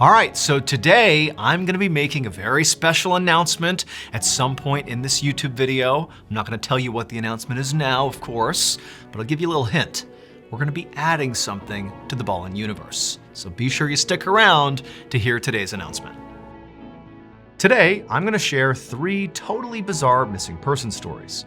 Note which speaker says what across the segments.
Speaker 1: All right, so today I'm gonna be making a very special announcement at some point in this YouTube video. I'm not gonna tell you what the announcement is now, of course, but I'll give you a little hint. We're gonna be adding something to the Ballin universe. So be sure you stick around to hear today's announcement. Today, I'm gonna share 3 totally bizarre missing person stories.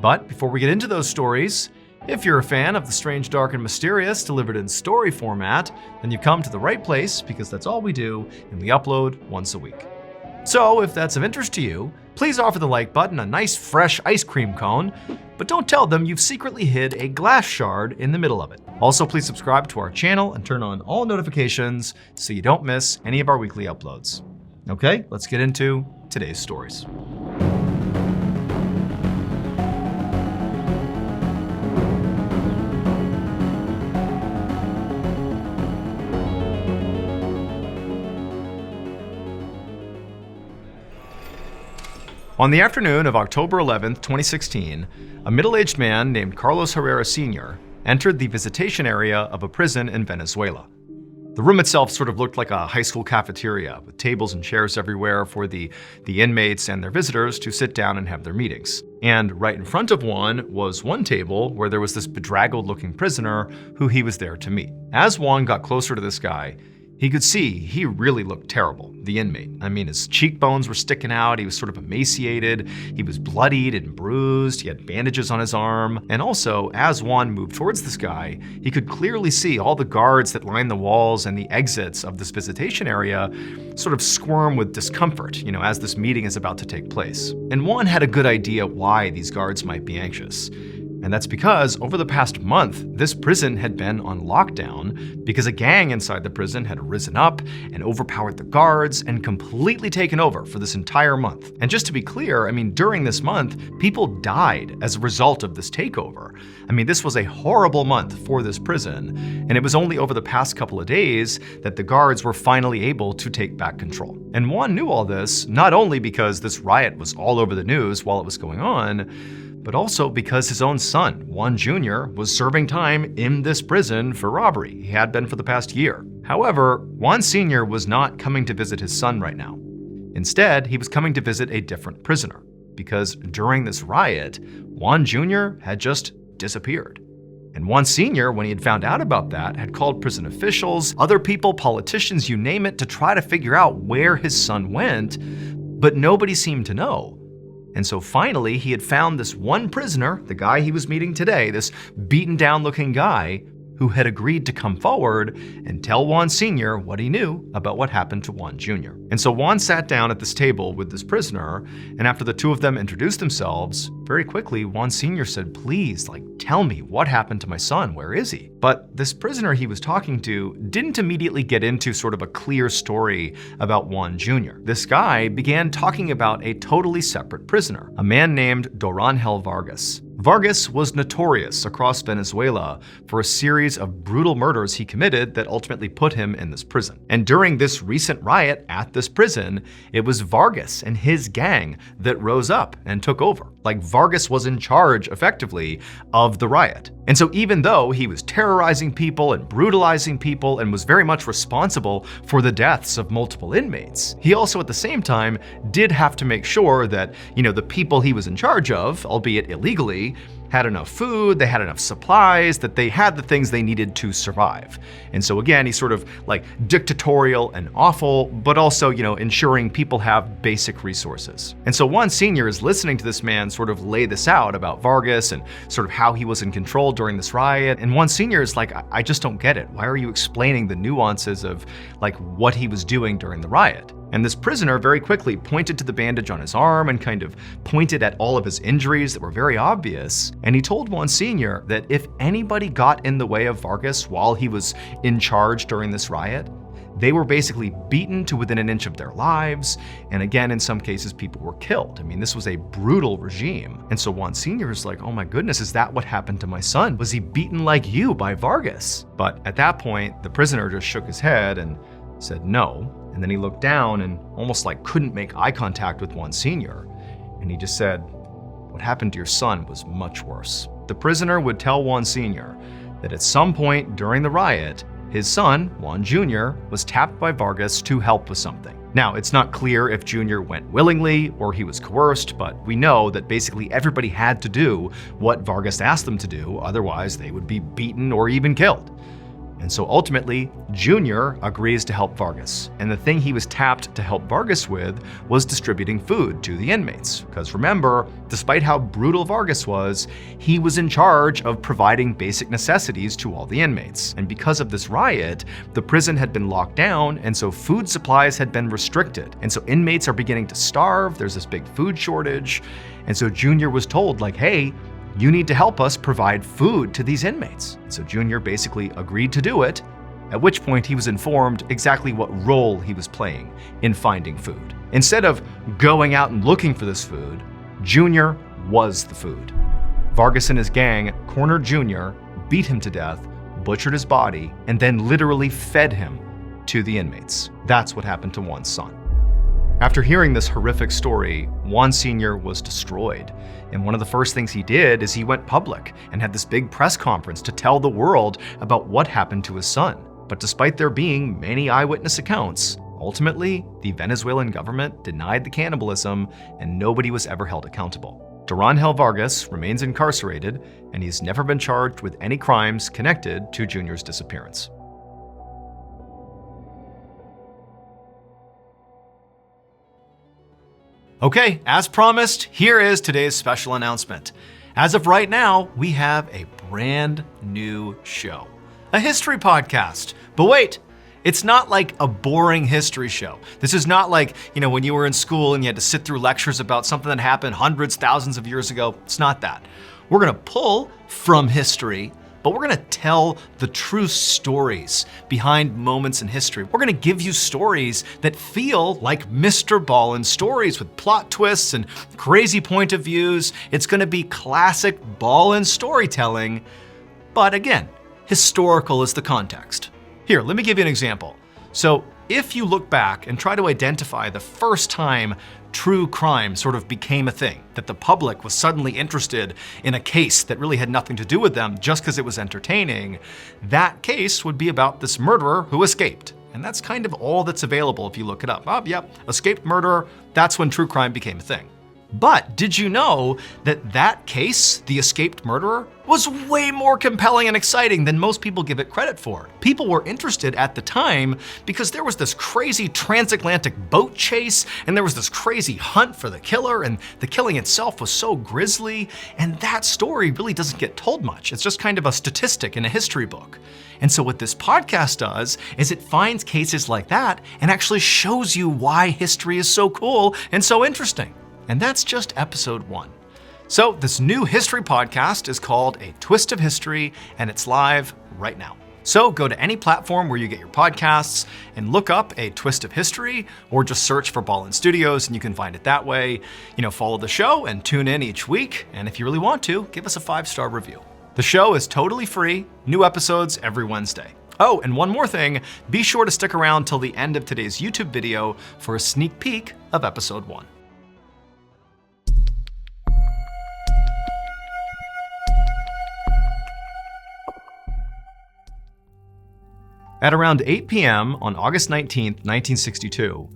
Speaker 1: But before we get into those stories, if you're a fan of the strange, dark, and mysterious delivered in story format, then you've come to the right place because that's all we do and we upload once a week. So if that's of interest to you, please offer the like button a nice fresh ice cream cone, but don't tell them you've secretly hid a glass shard in the middle of it. Also, please subscribe to our channel and turn on all notifications so you don't miss any of our weekly uploads. Okay, let's get into today's stories. On the afternoon of October 11th, 2016, a middle-aged man named Carlos Herrera Sr. entered the visitation area of a prison in Venezuela. The room itself sort of looked like a high school cafeteria with tables and chairs everywhere for the inmates and their visitors to sit down and have their meetings. And right in front of one was one table where there was this bedraggled-looking prisoner who he was there to meet. As Juan got closer to this guy, he could see he really looked terrible, the inmate. I mean, his cheekbones were sticking out, he was sort of emaciated, he was bloodied and bruised, he had bandages on his arm. And also, as Juan moved towards this guy, he could clearly see all the guards that line the walls and the exits of this visitation area sort of squirm with discomfort, as this meeting is about to take place. And Juan had a good idea why these guards might be anxious. And that's because over the past month, this prison had been on lockdown because a gang inside the prison had risen up and overpowered the guards and completely taken over for this entire month. And just to be clear, during this month, people died as a result of this takeover. This was a horrible month for this prison, and it was only over the past couple of days that the guards were finally able to take back control. And Juan knew all this, not only because this riot was all over the news while it was going on, but also because his own son, Juan Jr., was serving time in this prison for robbery. He had been for the past year. However, Juan Sr. was not coming to visit his son right now. Instead, he was coming to visit a different prisoner, because during this riot, Juan Jr. had just disappeared. And Juan Sr., when he had found out about that, had called prison officials, other people, politicians, you name it, to try to figure out where his son went, but nobody seemed to know. And so finally, he had found this one prisoner, the guy he was meeting today, this beaten down looking guy, who had agreed to come forward and tell Juan Sr. what he knew about what happened to Juan Jr. And so Juan sat down at this table with this prisoner, and after the two of them introduced themselves, very quickly, Juan Sr. said, please, tell me what happened to my son, where is he? But this prisoner he was talking to didn't immediately get into sort of a clear story about Juan Jr. This guy began talking about a totally separate prisoner, a man named Doranhel Vargas. Vargas was notorious across Venezuela for a series of brutal murders he committed that ultimately put him in this prison. And during this recent riot at this prison, it was Vargas and his gang that rose up and took over. Vargas was in charge, effectively, of the riot. And so even though he was terrorizing people and brutalizing people and was very much responsible for the deaths of multiple inmates, he also at the same time did have to make sure that, the people he was in charge of, albeit illegally, had enough food, they had enough supplies, that they had the things they needed to survive. And so again, he's sort of dictatorial and awful, but also, ensuring people have basic resources. And so Juan Sr. is listening to this man sort of lay this out about Vargas and sort of how he was in control during this riot. And Juan Sr. is like, I just don't get it. Why are you explaining the nuances of what he was doing during the riot? And this prisoner very quickly pointed to the bandage on his arm and kind of pointed at all of his injuries that were very obvious. And he told Juan Sr. that if anybody got in the way of Vargas while he was in charge during this riot, they were basically beaten to within an inch of their lives. And again, in some cases, people were killed. This was a brutal regime. And so Juan Sr. is like, oh my goodness, is that what happened to my son? Was he beaten like you by Vargas? But at that point, the prisoner just shook his head and said no. And then he looked down and almost couldn't make eye contact with Juan Sr. And he just said, what happened to your son was much worse. The prisoner would tell Juan Sr. that at some point during the riot, his son, Juan Jr., was tapped by Vargas to help with something. Now, it's not clear if Jr. went willingly or he was coerced, but we know that basically everybody had to do what Vargas asked them to do, otherwise they would be beaten or even killed. And so ultimately, Jr. agrees to help Vargas. And the thing he was tapped to help Vargas with was distributing food to the inmates. Because remember, despite how brutal Vargas was, he was in charge of providing basic necessities to all the inmates. And because of this riot, the prison had been locked down, and so food supplies had been restricted. And so inmates are beginning to starve, there's this big food shortage. And so Jr. was told, like, hey, you need to help us provide food to these inmates. So Jr. basically agreed to do it, at which point he was informed exactly what role he was playing in finding food. Instead of going out and looking for this food, Jr. was the food. Vargas and his gang cornered Jr., beat him to death, butchered his body, and then literally fed him to the inmates. That's what happened to Juan's son. After hearing this horrific story, Juan Sr. was destroyed. And one of the first things he did is he went public and had this big press conference to tell the world about what happened to his son. But despite there being many eyewitness accounts, ultimately, the Venezuelan government denied the cannibalism and nobody was ever held accountable. Durangel Vargas remains incarcerated and he's never been charged with any crimes connected to Jr.'s disappearance. Okay, as promised, here is today's special announcement. As of right now, we have a brand new show, a history podcast. But wait, it's not like a boring history show. This is not like, when you were in school and you had to sit through lectures about something that happened hundreds, thousands of years ago. It's not that. We're gonna pull from history, but we're gonna tell the true stories behind moments in history. We're gonna give you stories that feel like Mr. Ballin stories with plot twists and crazy point of views. It's gonna be classic Ballin storytelling, but again, historical is the context. Here, let me give you an example. So if you look back and try to identify the first time true crime sort of became a thing, that the public was suddenly interested in a case that really had nothing to do with them just because it was entertaining, that case would be about this murderer who escaped. And that's kind of all that's available if you look it up. Oh, yep, escaped murderer, that's when true crime became a thing. But did you know that that case, the escaped murderer, was way more compelling and exciting than most people give it credit for? People were interested at the time because there was this crazy transatlantic boat chase, and there was this crazy hunt for the killer, and the killing itself was so grisly, and that story really doesn't get told much. It's just kind of a statistic in a history book. And so what this podcast does is it finds cases like that and actually shows you why history is so cool and so interesting. And that's just episode 1. So this new history podcast is called A Twist of History, and it's live right now. So go to any platform where you get your podcasts and look up A Twist of History, or just search for Ballin Studios and you can find it that way. Follow the show and tune in each week. And if you really want to, give us a 5-star review. The show is totally free, new episodes every Wednesday. Oh, and one more thing, be sure to stick around till the end of today's YouTube video for a sneak peek of episode 1. At around 8 p.m. on August 19, 1962,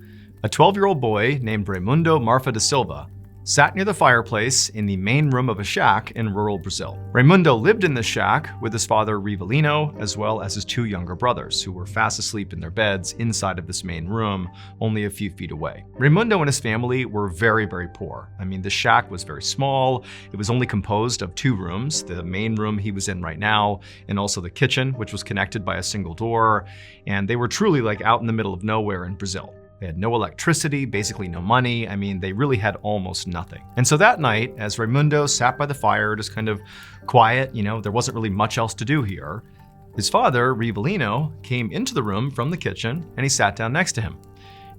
Speaker 1: a 12-year-old boy named Raimundo Marfa da Silva sat near the fireplace in the main room of a shack in rural Brazil. Raimundo lived in this shack with his father Rivelino, as well as his 2 younger brothers, who were fast asleep in their beds inside of this main room, only a few feet away. Raimundo and his family were very, very poor. The shack was very small. It was only composed of 2 rooms, the main room he was in right now, and also the kitchen, which was connected by a single door. And they were truly like out in the middle of nowhere in Brazil. They had no electricity, basically no money. They really had almost nothing. And so that night, as Raimundo sat by the fire, just kind of quiet, there wasn't really much else to do here, his father, Rivelino, came into the room from the kitchen and he sat down next to him.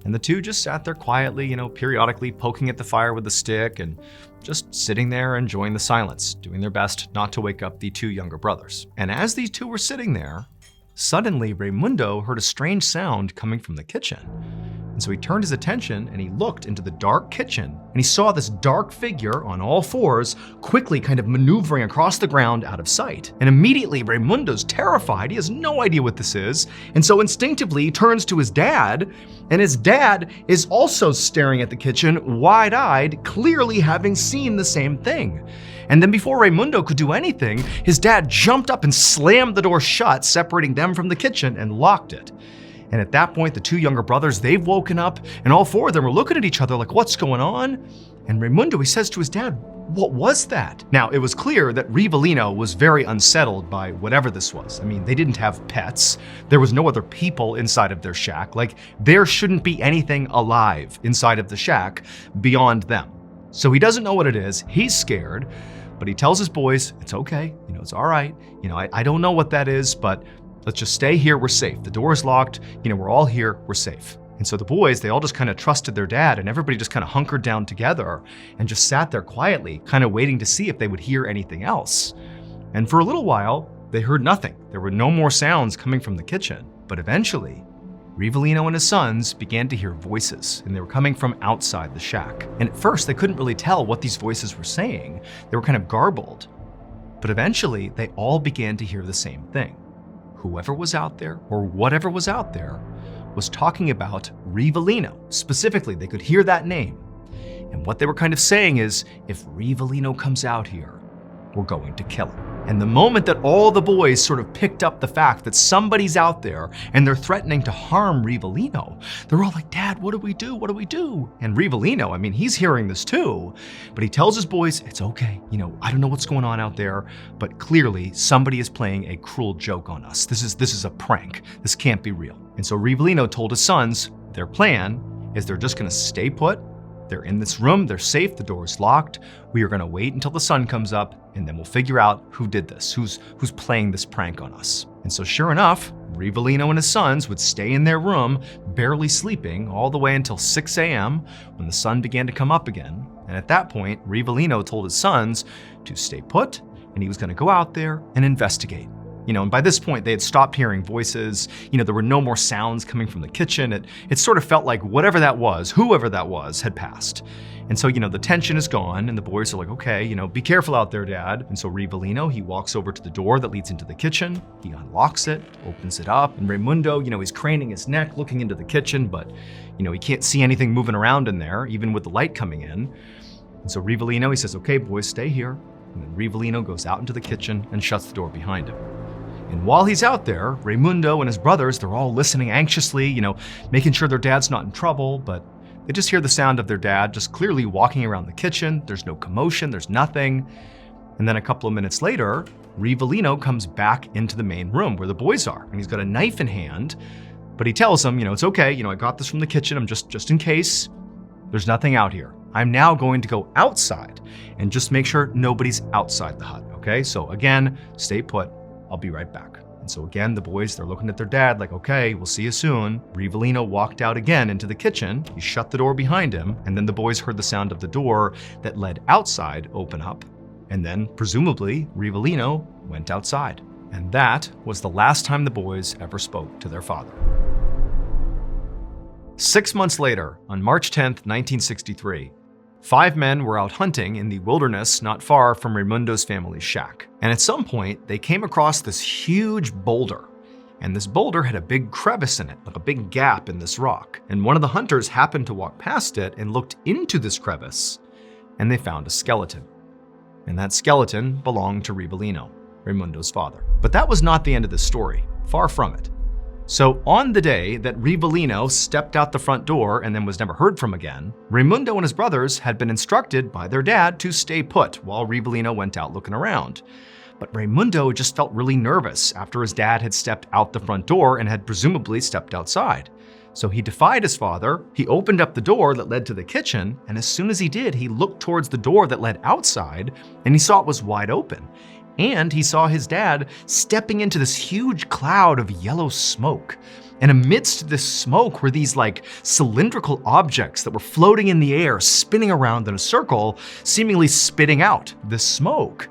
Speaker 1: And the two just sat there quietly, periodically poking at the fire with a stick and just sitting there enjoying the silence, doing their best not to wake up the 2 younger brothers. And as these 2 were sitting there, suddenly Raimundo heard a strange sound coming from the kitchen. And so he turned his attention and he looked into the dark kitchen and he saw this dark figure on all fours quickly kind of maneuvering across the ground out of sight. And immediately Raimundo's terrified. He has no idea what this is. And so instinctively he turns to his dad, and his dad is also staring at the kitchen, wide-eyed, clearly having seen the same thing. And then before Raimundo could do anything, his dad jumped up and slammed the door shut, separating them from the kitchen, and locked it. And at that point, the two younger brothers, they've woken up, and all four of them are looking at each other like, what's going on? And Raimundo, he says to his dad, what was that? Now, it was clear that Rivellino was very unsettled by whatever this was. I mean, they didn't have pets. There was no other people inside of their shack. Like, there shouldn't be anything alive inside of the shack beyond them. So he doesn't know what it is. He's scared, but he tells his boys, it's okay. It's all right. I don't know what that is, but let's just stay here, we're safe. The door is locked, we're all here, we're safe. And so the boys, they all just kind of trusted their dad, and everybody just kind of hunkered down together and just sat there quietly, kind of waiting to see if they would hear anything else. And for a little while, they heard nothing. There were no more sounds coming from the kitchen. But eventually, Rivellino and his sons began to hear voices, and they were coming from outside the shack. And at first, they couldn't really tell what these voices were saying. They were kind of garbled. But eventually, they all began to hear the same thing. Whoever was out there, or whatever was out there, was talking about Rivellino. Specifically, they could hear that name. And what they were kind of saying is, if Rivellino comes out here, we're going to kill him. And the moment that all the boys sort of picked up the fact that somebody's out there and they're threatening to harm Rivellino, they're all like, Dad, what do we do? What do we do? And Rivellino, he's hearing this too, but he tells his boys, it's okay. I don't know what's going on out there, but clearly somebody is playing a cruel joke on us. This is a prank. This can't be real. And so Rivellino told his sons, their plan is they're just gonna stay put. They're in this room, they're safe, the door is locked. We are gonna wait until the sun comes up, and then we'll figure out who did this, who's playing this prank on us. And so sure enough, Rivellino and his sons would stay in their room, barely sleeping, all the way until 6 a.m. when the sun began to come up again. And at that point, Rivellino told his sons to stay put, and he was gonna go out there and investigate. And by this point, they had stopped hearing voices. There were no more sounds coming from the kitchen. It sort of felt like whatever that was, whoever that was, had passed. And so, the tension is gone, and the boys are like, okay, be careful out there, Dad. And so Rivellino, he walks over to the door that leads into the kitchen. He unlocks it, opens it up, and Raimundo, he's craning his neck, looking into the kitchen, but, he can't see anything moving around in there, even with the light coming in. And so Rivellino, he says, okay, boys, stay here. And then Rivellino goes out into the kitchen and shuts the door behind him. And while he's out there, Raimundo and his brothers, they're all listening anxiously, making sure their dad's not in trouble, but they just hear the sound of their dad just clearly walking around the kitchen. There's no commotion, there's nothing. And then a couple of minutes later, Rivellino comes back into the main room where the boys are, and he's got a knife in hand, but he tells them, it's okay, I got this from the kitchen, I'm just in case. There's nothing out here. I'm now going to go outside and just make sure nobody's outside the hut, okay? So again, stay put. I'll be right back. And so again, the boys, they're looking at their dad like, okay, we'll see you soon. Rivellino walked out again into the kitchen. He shut the door behind him, and then the boys heard the sound of the door that led outside open up. And then, presumably, Rivellino went outside. And that was the last time the boys ever spoke to their father. 6 months later, on March 10th, 1963, 5 men were out hunting in the wilderness not far from Raimundo's family's shack. And at some point, they came across this huge boulder. And this boulder had a big crevice in it, like a big gap in this rock. And one of the hunters happened to walk past it and looked into this crevice, and they found a skeleton. And that skeleton belonged to Rivellino, Raimundo's father. But that was not the end of the story, far from it. So on the day that Rivellino stepped out the front door and then was never heard from again, Raimundo and his brothers had been instructed by their dad to stay put while Rivellino went out looking around. But Raimundo just felt really nervous after his dad had stepped out the front door and had presumably stepped outside. So he defied his father, he opened up the door that led to the kitchen, and as soon as he did, he looked towards the door that led outside, and he saw it was wide open. And he saw his dad stepping into this huge cloud of yellow smoke. And amidst this smoke were these cylindrical objects that were floating in the air, spinning around in a circle, seemingly spitting out this smoke.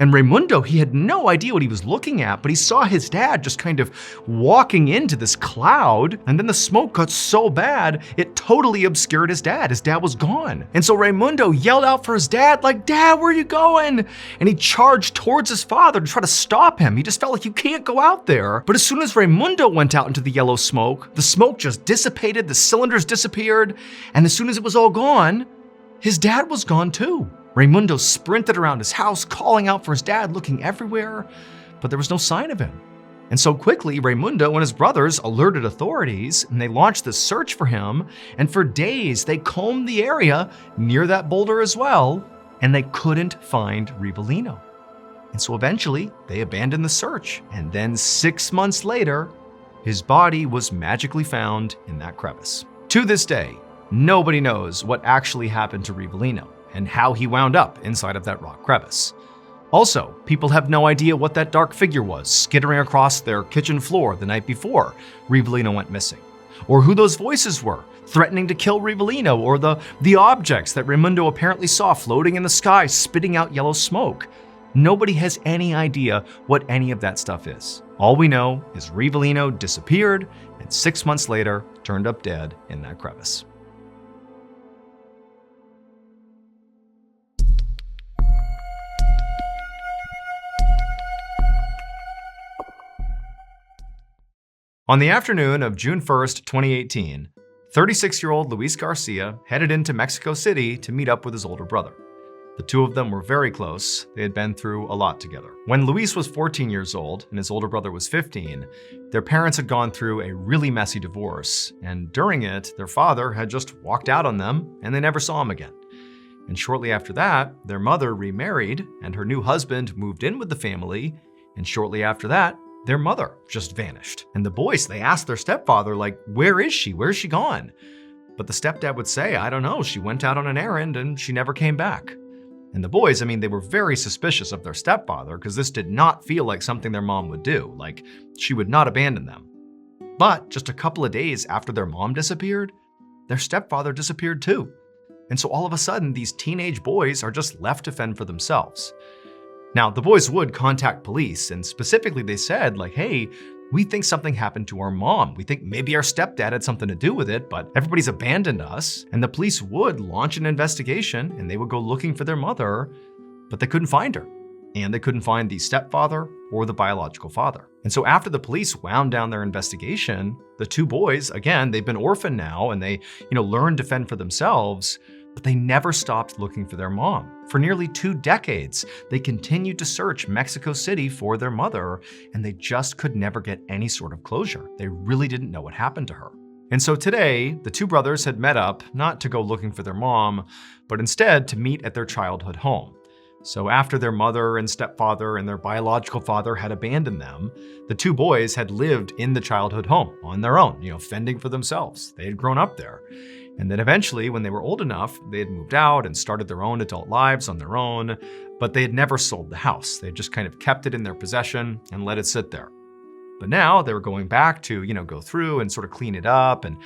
Speaker 1: And Raimundo, he had no idea what he was looking at, but he saw his dad just kind of walking into this cloud, and then the smoke got so bad, it totally obscured his dad. His dad was gone. And so Raimundo yelled out for his dad, like, "Dad, where are you going?" And he charged towards his father to try to stop him. He just felt like, you can't go out there. But as soon as Raimundo went out into the yellow smoke, the smoke just dissipated, the cylinders disappeared, and as soon as it was all gone, his dad was gone too. Raimundo sprinted around his house, calling out for his dad, looking everywhere, but there was no sign of him. And so quickly, Raimundo and his brothers alerted authorities, and they launched this search for him, and for days they combed the area near that boulder as well, and they couldn't find Rivellino. And so eventually, they abandoned the search, and then 6 months later, his body was magically found in that crevice. To this day, nobody knows what actually happened to Rivellino and how he wound up inside of that rock crevice. Also, people have no idea what that dark figure was skittering across their kitchen floor the night before Rivellino went missing, or who those voices were threatening to kill Rivellino, or the objects that Raimundo apparently saw floating in the sky spitting out yellow smoke. Nobody has any idea what any of that stuff is. All we know is Rivellino disappeared and 6 months later turned up dead in that crevice. On the afternoon of June 1st, 2018, 36-year-old Luis Garcia headed into Mexico City to meet up with his older brother. The two of them were very close. They had been through a lot together. When Luis was 14 years old and his older brother was 15, their parents had gone through a really messy divorce, and during it, their father had just walked out on them and they never saw him again. And shortly after that, their mother remarried and her new husband moved in with the family, and shortly after that, their mother just vanished. And the boys, they asked their stepfather, like, where is she? Where's she gone? But the stepdad would say, I don't know, she went out on an errand and she never came back. And the boys, they were very suspicious of their stepfather because this did not feel like something their mom would do. Like, she would not abandon them. But just a couple of days after their mom disappeared, their stepfather disappeared too. And so all of a sudden, these teenage boys are just left to fend for themselves. Now, the boys would contact police, and specifically they said, like, hey, we think something happened to our mom. We think maybe our stepdad had something to do with it, but everybody's abandoned us. And the police would launch an investigation, and they would go looking for their mother, but they couldn't find her. And they couldn't find the stepfather or the biological father. And so after the police wound down their investigation, the two boys, again, they've been orphaned now, and they, learned to fend for themselves, but they never stopped looking for their mom. For nearly 2 decades, they continued to search Mexico City for their mother, and they just could never get any sort of closure. They really didn't know what happened to her. And so today, the two brothers had met up, not to go looking for their mom, but instead to meet at their childhood home. So after their mother and stepfather and their biological father had abandoned them, the two boys had lived in the childhood home on their own, fending for themselves. They had grown up there. And then eventually, when they were old enough, they had moved out and started their own adult lives on their own, but they had never sold the house. They had just kind of kept it in their possession and let it sit there. But now they were going back to, go through and sort of clean it up and,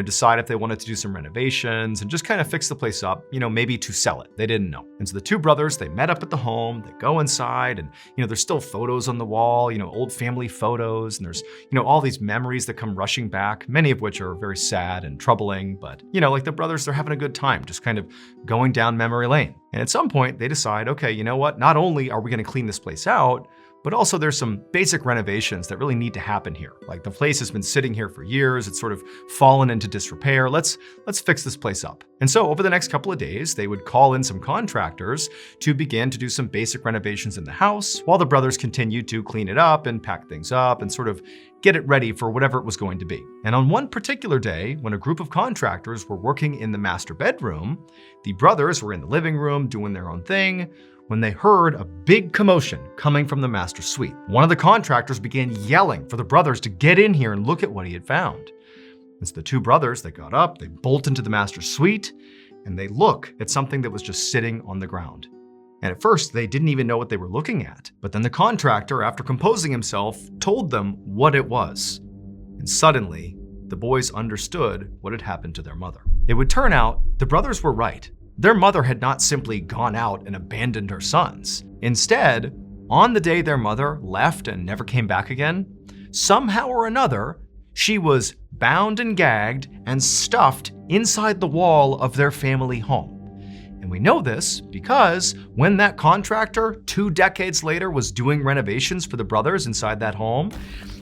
Speaker 1: decide if they wanted to do some renovations and just kind of fix the place up, maybe to sell it. They didn't know. And so the two brothers, they met up at the home, they go inside and, there's still photos on the wall, old family photos. And there's, all these memories that come rushing back, many of which are very sad and troubling. But, like the brothers, they're having a good time, just kind of going down memory lane. And at some point they decide, okay, you know what? Not only are we going to clean this place out, but also there's some basic renovations that really need to happen here. Like the place has been sitting here for years. It's sort of fallen into disrepair. Let's fix this place up. And so over the next couple of days, they would call in some contractors to begin to do some basic renovations in the house while the brothers continued to clean it up and pack things up and sort of get it ready for whatever it was going to be. And on one particular day, when a group of contractors were working in the master bedroom, the brothers were in the living room doing their own thing, when they heard a big commotion coming from the master suite. One of the contractors began yelling for the brothers to get in here and look at what he had found. And so the two brothers, they got up, they bolt into the master suite, and they look at something that was just sitting on the ground. And at first, they didn't even know what they were looking at. But then the contractor, after composing himself, told them what it was. And suddenly, the boys understood what had happened to their mother. It would turn out the brothers were right. Their mother had not simply gone out and abandoned her sons. Instead, on the day their mother left and never came back again, somehow or another, she was bound and gagged and stuffed inside the wall of their family home. And we know this because when that contractor 2 decades later was doing renovations for the brothers inside that home,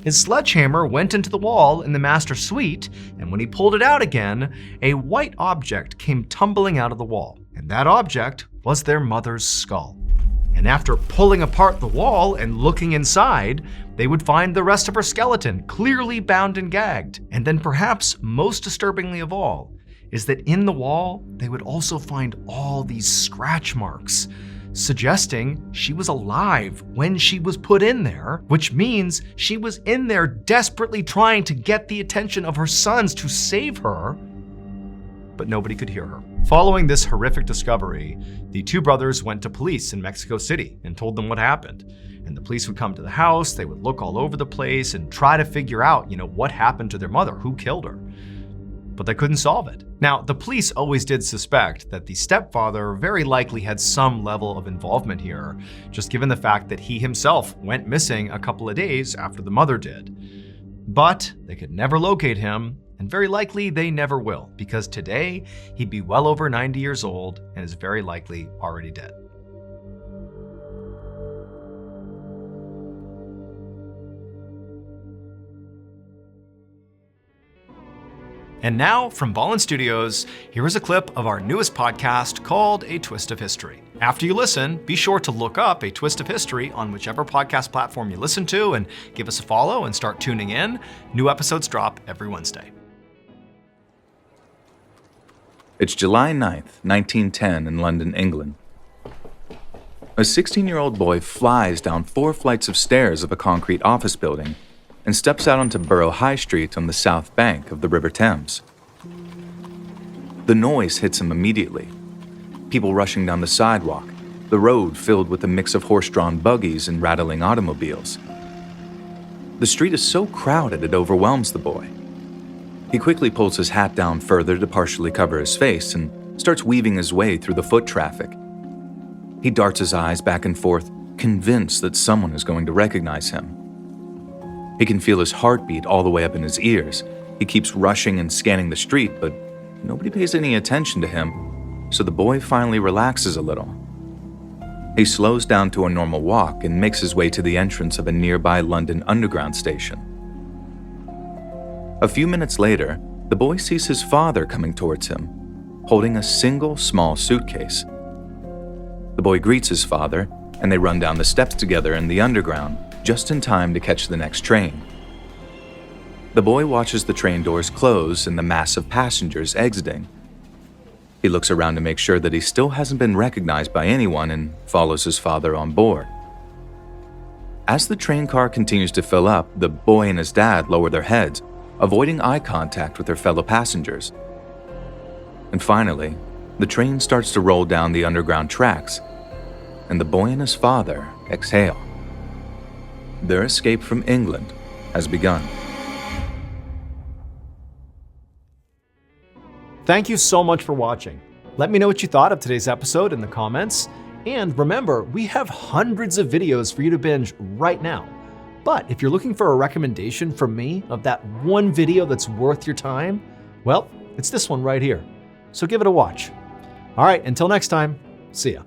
Speaker 1: his sledgehammer went into the wall in the master suite, and when he pulled it out again, a white object came tumbling out of the wall. And that object was their mother's skull. And after pulling apart the wall and looking inside, they would find the rest of her skeleton clearly bound and gagged. And then perhaps most disturbingly of all is that in the wall, they would also find all these scratch marks, suggesting she was alive when she was put in there, which means she was in there desperately trying to get the attention of her sons to save her, but nobody could hear her. Following this horrific discovery, the 2 brothers went to police in Mexico City and told them what happened. And the police would come to the house, they would look all over the place and try to figure out, what happened to their mother, who killed her. But they couldn't solve it. Now, the police always did suspect that the stepfather very likely had some level of involvement here, just given the fact that he himself went missing a couple of days after the mother did. But they could never locate him, and very likely they never will, because today he'd be well over 90 years old and is very likely already dead. And now, from Ballin Studios, here is a clip of our newest podcast called A Twist of History. After you listen, be sure to look up A Twist of History on whichever podcast platform you listen to and give us a follow and start tuning in. New episodes drop every Wednesday.
Speaker 2: It's July 9th, 1910 in London, England. A 16-year-old boy flies down 4 flights of stairs of a concrete office building and steps out onto Borough High Street on the south bank of the River Thames. The noise hits him immediately. People rushing down the sidewalk, the road filled with a mix of horse-drawn buggies and rattling automobiles. The street is so crowded it overwhelms the boy. He quickly pulls his hat down further to partially cover his face and starts weaving his way through the foot traffic. He darts his eyes back and forth, convinced that someone is going to recognize him. He can feel his heartbeat all the way up in his ears. He keeps rushing and scanning the street, but nobody pays any attention to him, so the boy finally relaxes a little. He slows down to a normal walk and makes his way to the entrance of a nearby London Underground station. A few minutes later, the boy sees his father coming towards him, holding a single small suitcase. The boy greets his father, and they run down the steps together in the Underground, just in time to catch the next train. The boy watches the train doors close and the mass of passengers exiting. He looks around to make sure that he still hasn't been recognized by anyone and follows his father on board. As the train car continues to fill up, the boy and his dad lower their heads, avoiding eye contact with their fellow passengers. And finally, the train starts to roll down the underground tracks, and the boy and his father exhale. Their escape from England has begun.
Speaker 1: Thank you so much for watching. Let me know what you thought of today's episode in the comments. And remember, we have hundreds of videos for you to binge right now. But if you're looking for a recommendation from me of that one video that's worth your time, well, it's this one right here. So give it a watch. All right, until next time, see ya.